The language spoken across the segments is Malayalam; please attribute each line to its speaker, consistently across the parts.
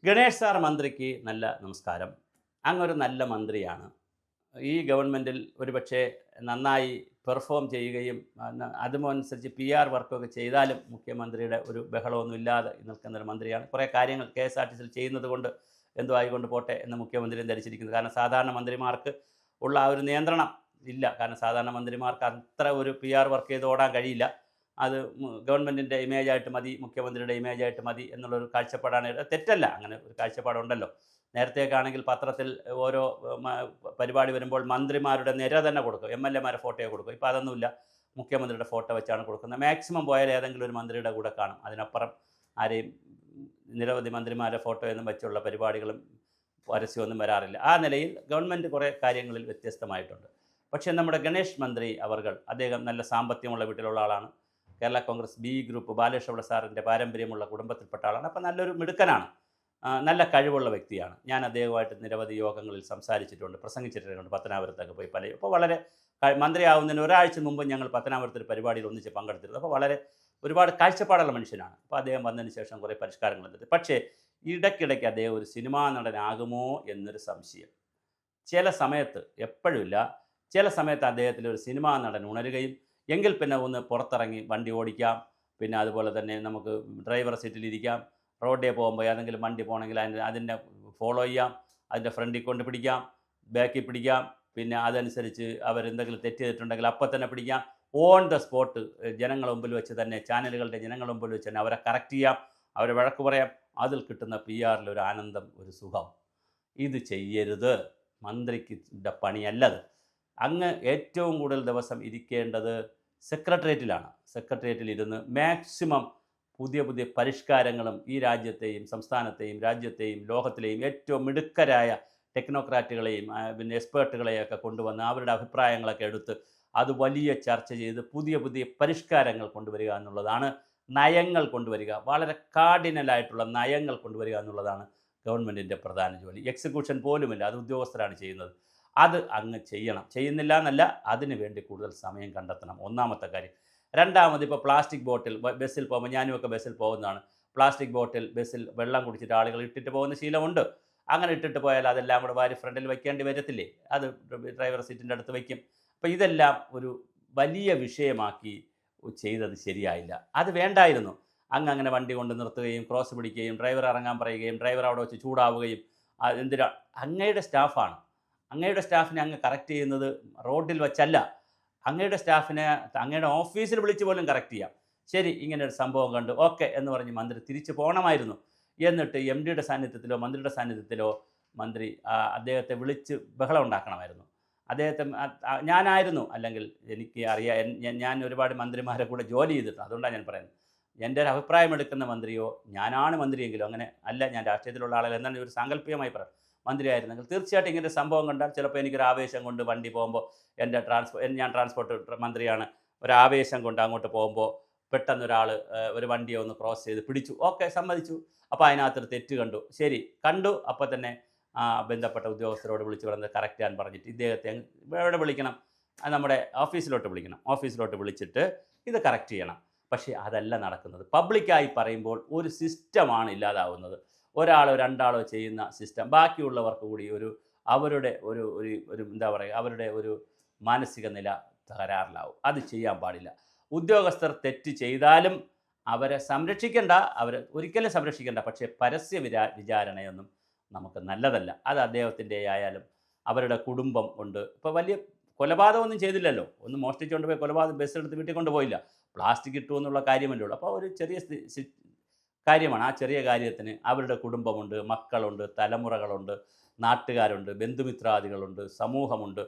Speaker 1: ഗണേഷ് സാർ മന്ത്രിക്ക് നല്ല നമസ്കാരം. അങ്ങൊരു നല്ല മന്ത്രിയാണ്. ഈ ഗവൺമെൻറ്റിൽ ഒരുപക്ഷേ നന്നായി പെർഫോം ചെയ്യുകയും അതുമനുസരിച്ച് PR വർക്കൊക്കെ ചെയ്താലും മുഖ്യമന്ത്രിയുടെ ഒരു ബഹളമൊന്നും ഇല്ലാതെ നിൽക്കുന്നൊരു മന്ത്രിയാണ്. കുറേ കാര്യങ്ങൾ KSRTCയിൽ ചെയ്യുന്നത് കൊണ്ട് എന്തോ ആയിക്കൊണ്ട് പോട്ടെ എന്ന് മുഖ്യമന്ത്രിയും ധരിച്ചിരിക്കുന്നത്. കാരണം സാധാരണ മന്ത്രിമാർക്ക് ഉള്ള ആ ഒരു നിയന്ത്രണം ഇല്ല. കാരണം സാധാരണ മന്ത്രിമാർക്ക് അത്ര ഒരു PR വർക്ക് ചെയ്ത് ഓടാൻ കഴിയില്ല. അത് ഗവൺമെൻറ്റിൻ്റെ ഇമേജായിട്ട് മതി, മുഖ്യമന്ത്രിയുടെ ഇമേജായിട്ട് മതി എന്നുള്ളൊരു കാഴ്ചപ്പാടാണ്. തെറ്റല്ല, അങ്ങനെ ഒരു കാഴ്ചപ്പാടുണ്ടല്ലോ. നേരത്തെയൊക്കെ ആണെങ്കിൽ പത്രത്തിൽ ഓരോ പരിപാടി വരുമ്പോൾ മന്ത്രിമാരുടെ നിര തന്നെ കൊടുക്കും, MLA മാരെ ഫോട്ടോയെ കൊടുക്കും. ഇപ്പോൾ അതൊന്നുമില്ല, മുഖ്യമന്ത്രിയുടെ ഫോട്ടോ വെച്ചാണ് കൊടുക്കുന്നത്. മാക്സിമം പോയാൽ ഏതെങ്കിലും ഒരു മന്ത്രിയുടെ കൂടെ കാണും. അതിനപ്പുറം ആരെയും നിരവധി മന്ത്രിമാരുടെ ഫോട്ടോയൊന്നും വെച്ചുള്ള പരിപാടികളും പരസ്യമൊന്നും വരാറില്ല. ആ നിലയിൽ ഗവൺമെൻറ് കുറേ കാര്യങ്ങളിൽ വ്യത്യസ്തമായിട്ടുണ്ട്. പക്ഷേ നമ്മുടെ ഗണേഷ് മന്ത്രി അദ്ദേഹം നല്ല സാമ്പത്തികമുള്ള വീട്ടിലുള്ള ആളാണ്. കേരള കോൺഗ്രസ് B ഗ്രൂപ്പ് ബാലകൃഷ്ണപിള്ള സാറിൻ്റെ പാരമ്പര്യമുള്ള കുടുംബത്തിൽപ്പെട്ട ആളാണ്. അപ്പോൾ നല്ലൊരു മിടുക്കനാണ്, നല്ല കഴിവുള്ള വ്യക്തിയാണ്. ഞാൻ അദ്ദേഹവുമായിട്ട് നിരവധി യോഗങ്ങളിൽ സംസാരിച്ചിട്ടുണ്ട്, പ്രസംഗിച്ചിട്ടുണ്ട്. പത്തനാപുരത്തൊക്കെ പോയി അപ്പോൾ വളരെ മന്ത്രിയാവുന്നതിന് ഒരാഴ്ച മുമ്പ് ഞങ്ങൾ പത്തനാപുരത്തൊരു പരിപാടിയിൽ ഒന്നിച്ച് പങ്കെടുത്തിരുന്നു. അപ്പോൾ വളരെ ഒരുപാട് കാഴ്ചപ്പാടുള്ള മനുഷ്യനാണ്. അപ്പോൾ അദ്ദേഹം വന്നതിന് ശേഷം കുറേ പരിഷ്കാരങ്ങൾ എടുത്തു. പക്ഷേ ഇടയ്ക്കിടയ്ക്ക് അദ്ദേഹം ഒരു സിനിമാ നടനാകുമോ എന്നൊരു സംശയം. ചില സമയത്ത്, എപ്പോഴുമില്ല, ചില സമയത്ത് അദ്ദേഹത്തിൽ ഒരു സിനിമാ നടൻ ഉണരുകയും എങ്കിൽ പിന്നെ ഒന്ന് പുറത്തിറങ്ങി വണ്ടി ഓടിക്കാം, പിന്നെ അതുപോലെ തന്നെ നമുക്ക് ഡ്രൈവർ സീറ്റിലിരിക്കാം, റോഡിൽ പോകുമ്പോൾ ഏതെങ്കിലും വണ്ടി പോകണമെങ്കിൽ അതിൻ്റെ ഫോളോ ചെയ്യാം, അതിൻ്റെ ഫ്രണ്ടിൽ കൊണ്ട് പിടിക്കാം, ബാക്കിൽ പിടിക്കാം, പിന്നെ അതനുസരിച്ച് അവരെന്തെങ്കിലും തെറ്റ് ചെയ്തിട്ടുണ്ടെങ്കിൽ അപ്പം തന്നെ പിടിക്കാം. ഓൺ ദ സ്പോട്ട് ജനങ്ങളുടെ മുമ്പിൽ വെച്ച് തന്നെ, ചാനലുകളുടെ ജനങ്ങളുടെ മുമ്പിൽ വെച്ച് തന്നെ അവരെ കറക്റ്റ് ചെയ്യാം, അവരെ വഴക്ക് പറയാം. അതിൽ കിട്ടുന്ന PR ഒരു ആനന്ദം, ഒരു സുഖം. ഇത് ചെയ്യരുത്, മന്ത്രിക്ക് പണിയല്ലത്. അങ്ങ് ഏറ്റവും കൂടുതൽ ദിവസം ഇരിക്കേണ്ടത് സെക്രട്ടേറിയറ്റിലാണ്. സെക്രട്ടേറിയറ്റിൽ ഇരുന്ന് മാക്സിമം പുതിയ പുതിയ പരിഷ്കാരങ്ങളും ഈ രാജ്യത്തെയും സംസ്ഥാനത്തെയും രാജ്യത്തെയും ലോകത്തിലെയും ഏറ്റവും മിടുക്കരായ ടെക്നോക്രാറ്റുകളെയും പിന്നെ എക്സ്പേർട്ടുകളെയൊക്കെ കൊണ്ടുവന്ന് അവരുടെ അഭിപ്രായങ്ങളൊക്കെ എടുത്ത് അത് വലിയ ചർച്ച ചെയ്ത് പുതിയ പുതിയ പരിഷ്കാരങ്ങൾ കൊണ്ടുവരിക എന്നുള്ളതാണ്. നയങ്ങൾ കൊണ്ടുവരിക, വളരെ കാർഡിനലായിട്ടുള്ള നയങ്ങൾ കൊണ്ടുവരിക എന്നുള്ളതാണ് ഗവൺമെൻറ്റിൻ്റെ പ്രധാന ജോലി. എക്സിക്യൂഷൻ പോലുമില്ല, അത് ഉദ്യോഗസ്ഥരാണ് ചെയ്യുന്നത്. അത് അങ്ങ് ചെയ്യണം. ചെയ്യുന്നില്ല എന്നല്ല, അതിന് വേണ്ടി കൂടുതൽ സമയം കണ്ടെത്തണം, ഒന്നാമത്തെ കാര്യം. രണ്ടാമത്, ഇപ്പോൾ പ്ലാസ്റ്റിക് ബോട്ടിൽ ബസ്സിൽ പോകുമ്പോൾ, ഞാനുമൊക്കെ ബസ്സിൽ പോകുന്നതാണ്, പ്ലാസ്റ്റിക് ബോട്ടിൽ ബസ്സിൽ വെള്ളം കുടിച്ചിട്ട് ആളുകൾ ഇട്ടിട്ട് പോകുന്ന ശീലമുണ്ട്. അങ്ങനെ ഇട്ടിട്ട് പോയാൽ അതെല്ലാം കൂടെ വാരി ഫ്രണ്ടിൽ വയ്ക്കേണ്ടി വരത്തില്ലേ? അത് ഡ്രൈവർ സീറ്റിൻ്റെ അടുത്ത് വയ്ക്കും. അപ്പോൾ ഇതെല്ലാം ഒരു വലിയ വിഷയമാക്കി ചെയ്തത് ശരിയായില്ല. അത് വേണ്ടായിരുന്നു. അങ്ങനെ വണ്ടി കൊണ്ട് നിർത്തുകയും ക്രോസ് പിടിക്കുകയും ഡ്രൈവർ ഇറങ്ങാൻ പറയുകയും ഡ്രൈവർ അവിടെ വെച്ച് ചൂടാവുകയും, എന്തിനാ? അങ്ങയുടെ സ്റ്റാഫാണ്. അങ്ങയുടെ സ്റ്റാഫിനെ അങ്ങ് കറക്റ്റ് ചെയ്യുന്നത് റോഡിൽ വെച്ചല്ല. അങ്ങയുടെ സ്റ്റാഫിനെ അങ്ങയുടെ ഓഫീസിൽ വിളിച്ച് പോലും കറക്റ്റ് ചെയ്യാം. ശരി, ഇങ്ങനെ ഒരു സംഭവം കണ്ടു, ഓക്കെ എന്ന് പറഞ്ഞ് മന്ത്രി തിരിച്ചു പോകണമായിരുന്നു. എന്നിട്ട് MDയുടെ സാന്നിധ്യത്തിലോ മന്ത്രിയുടെ സാന്നിധ്യത്തിലോ മന്ത്രി അദ്ദേഹത്തെ വിളിച്ച് ബഹളം ഉണ്ടാക്കണമായിരുന്നു. അദ്ദേഹത്തെ ഞാനായിരുന്നു, അല്ലെങ്കിൽ എനിക്ക് അറിയാം, ഞാൻ ഒരുപാട് മന്ത്രിമാരെ കൂടെ ജോലി ചെയ്തിട്ടുണ്ട്, അതുകൊണ്ടാണ് ഞാൻ പറയുന്നത്. എൻ്റെ ഒരു അഭിപ്രായം എടുക്കുന്ന മന്ത്രിയോ, ഞാനാണ് മന്ത്രിയെങ്കിലോ അങ്ങനെ അല്ല, ഞാൻ രാഷ്ട്രീയത്തിലുള്ള ആളല്ല, എന്നാണ് ഒരു സാങ്കല്പികമായി പറയാം. മന്ത്രിയായിരുന്നെങ്കിൽ തീർച്ചയായിട്ടും ഇങ്ങനെ സംഭവം കണ്ടാൽ ചിലപ്പോൾ എനിക്കൊരു ആവേശം കൊണ്ട് വണ്ടി പോകുമ്പോൾ, ഞാൻ ട്രാൻസ്പോർട്ട് മന്ത്രിയാണ്, ഒരാവേശം കൊണ്ട് അങ്ങോട്ട് പോകുമ്പോൾ പെട്ടെന്നൊരാൾ ഒരു വണ്ടിയെ ഒന്ന് ക്രോസ് ചെയ്ത് പിടിച്ചു, ഓക്കെ, സമ്മതിച്ചു. അപ്പോൾ അതിനകത്തൊരു തെറ്റ് കണ്ടു. അപ്പോൾ തന്നെ ബന്ധപ്പെട്ട ഉദ്യോഗസ്ഥരോട് വിളിച്ച് പറഞ്ഞത് കറക്റ്റ് ചെയ്യാൻ പറഞ്ഞിട്ട് ഇദ്ദേഹത്തെ എവിടെ വിളിക്കണം? നമ്മുടെ ഓഫീസിലോട്ട് വിളിച്ചിട്ട് ഇത് കറക്റ്റ് ചെയ്യണം. പക്ഷേ അതല്ല നടക്കുന്നത്. പബ്ലിക്കായി പറയുമ്പോൾ ഒരു സിസ്റ്റമാണ് ഇല്ലാതാവുന്നത്. ഒരാളോ രണ്ടാളോ ചെയ്യുന്ന സിസ്റ്റം ബാക്കിയുള്ളവർക്ക് കൂടി അവരുടെ എന്താ പറയുക, അവരുടെ ഒരു മാനസിക നില തകരാറിലാവും. അത് ചെയ്യാൻ പാടില്ല. ഉദ്യോഗസ്ഥർ തെറ്റ് ചെയ്താലും അവരെ ഒരിക്കലും സംരക്ഷിക്കേണ്ട. പക്ഷേ പരസ്യ വിചാരണയൊന്നും നമുക്ക് നല്ലതല്ല. അത് അദ്ദേഹത്തിൻ്റെ ആയാലും അവരുടെ കുടുംബം ഉണ്ട്. ഇപ്പോൾ വലിയ കൊലപാതകമൊന്നും ചെയ്തില്ലല്ലോ, ഒന്ന് മോഷ്ടിച്ചുകൊണ്ട് പോയി കൊലപാതകം ബസ്സെടുത്ത് വീട്ടിൽ കൊണ്ടുപോയില്ല, പ്ലാസ്റ്റിക് ഇട്ടു എന്നുള്ള കാര്യമല്ലേ ഉള്ളൂ. അപ്പോൾ ഒരു ചെറിയ കാര്യമാണ്. ആ ചെറിയ കാര്യത്തിന് അവരുടെ കുടുംബമുണ്ട്, മക്കളുണ്ട്, തലമുറകളുണ്ട്, നാട്ടുകാരുണ്ട്, ബന്ധുമിത്രാദികളുണ്ട്, സമൂഹമുണ്ട്.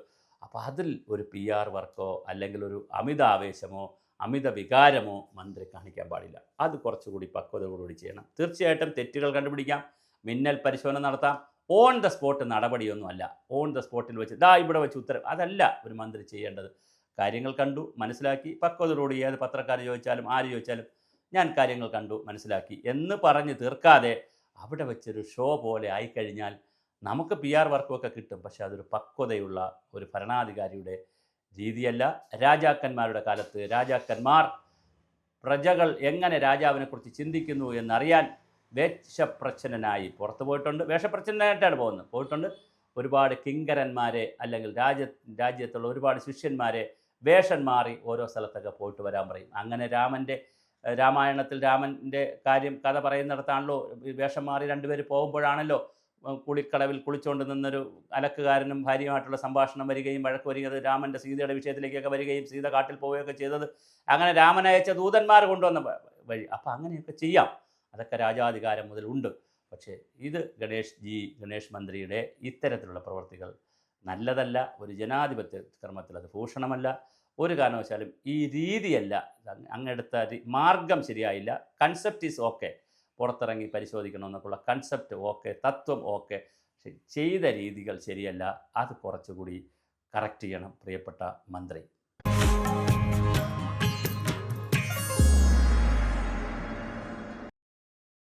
Speaker 1: അപ്പോൾ അതിൽ ഒരു PR വർക്കോ അല്ലെങ്കിൽ ഒരു അമിതാവേശമോ അമിത വികാരമോ മന്ത്രി കാണിക്കാൻ പാടില്ല. അത് കുറച്ചുകൂടി പക്വതയോടുകൂടി ചെയ്യണം. തീർച്ചയായിട്ടും തെറ്റുകൾ കണ്ടുപിടിക്കാം, മിന്നൽ പരിശോധന നടത്താം. ഓൺ ദ സ്പോട്ട് നടപടിയൊന്നുമല്ല. ഓൺ ദ സ്പോട്ടിൽ വെച്ച് ഇവിടെ വെച്ച് ഉത്തരവ്, അതല്ല ഒരു മന്ത്രി ചെയ്യേണ്ടത്. കാര്യങ്ങൾ കണ്ടു, മനസ്സിലാക്കി, പക്വതയോടുകൂടി ഏത് പത്രക്കാർ ചോദിച്ചാലും ആര് ചോദിച്ചാലും ഞാൻ കാര്യങ്ങൾ കണ്ടു, മനസ്സിലാക്കി എന്ന് പറഞ്ഞ് തീർക്കാതെ അവിടെ വെച്ചൊരു ഷോ പോലെ ആയിക്കഴിഞ്ഞാൽ നമുക്ക് PR വർക്കുമൊക്കെ കിട്ടും. പക്ഷേ അതൊരു പക്വതയുള്ള ഒരു ഭരണാധികാരിയുടെ രീതിയല്ല. രാജാക്കന്മാരുടെ കാലത്ത് രാജാക്കന്മാർ പ്രജകൾ എങ്ങനെ രാജാവിനെക്കുറിച്ച് ചിന്തിക്കുന്നു എന്നറിയാൻ വേഷപ്രച്ഛന്നനായി പുറത്തു പോയിട്ടുണ്ട്. വേഷപ്രച്ഛന്നനായിട്ടാണ് പോയിട്ടുണ്ട്. ഒരുപാട് കിങ്കരന്മാരെ അല്ലെങ്കിൽ രാജ്യത്തുള്ള ഒരുപാട് ശിഷ്യന്മാരെ വേഷം മാറി ഓരോ സ്ഥലത്തൊക്കെ പോയിട്ട് വരാൻ പറയും. അങ്ങനെ രാമായണത്തിൽ രാമൻ്റെ കഥ പറയുന്നിടത്താണല്ലോ ഈ വേഷം മാറി രണ്ടുപേർ പോകുമ്പോഴാണല്ലോ കുളിക്കടവിൽ കുളിച്ചുകൊണ്ട് നിന്നൊരു അലക്കുകാരനും ഭാര്യയുമായിട്ടുള്ള സംഭാഷണം വരികയും വഴക്ക് വരികയും രാമൻ്റെ സീതയുടെ വിഷയത്തിലേക്കൊക്കെ വരികയും സീത കാട്ടിൽ പോവുകയൊക്കെ ചെയ്തത് അങ്ങനെ രാമനയച്ച ദൂതന്മാർ കൊണ്ടുവന്ന വഴി. അപ്പോൾ അങ്ങനെയൊക്കെ ചെയ്യാം, അതൊക്കെ രാജാധികാരം മുതൽ ഉണ്ട്. പക്ഷേ ഇത് ഗണേഷ് മന്ത്രിയുടെ ഇത്തരത്തിലുള്ള പ്രവർത്തികൾ നല്ലതല്ല. ഒരു ജനാധിപത്യ ക്രമത്തിൽ അത് ഭൂഷണമല്ല. ഒരു കാരണവശാലും ഈ രീതിയല്ല, അങ്ങെടുത്ത മാർഗം ശരിയായില്ല. കൺസെപ്റ്റ് ഈസ് ഓക്കെ, പുറത്തിറങ്ങി പരിശോധിക്കണമെന്നൊക്കെയുള്ള കൺസെപ്റ്റ് ഓക്കെ, തത്വം ഓക്കെ, ചെയ്ത രീതികൾ ശരിയല്ല. അത് കുറച്ചുകൂടി കറക്റ്റ് ചെയ്യണം പ്രിയപ്പെട്ട മന്ത്രി.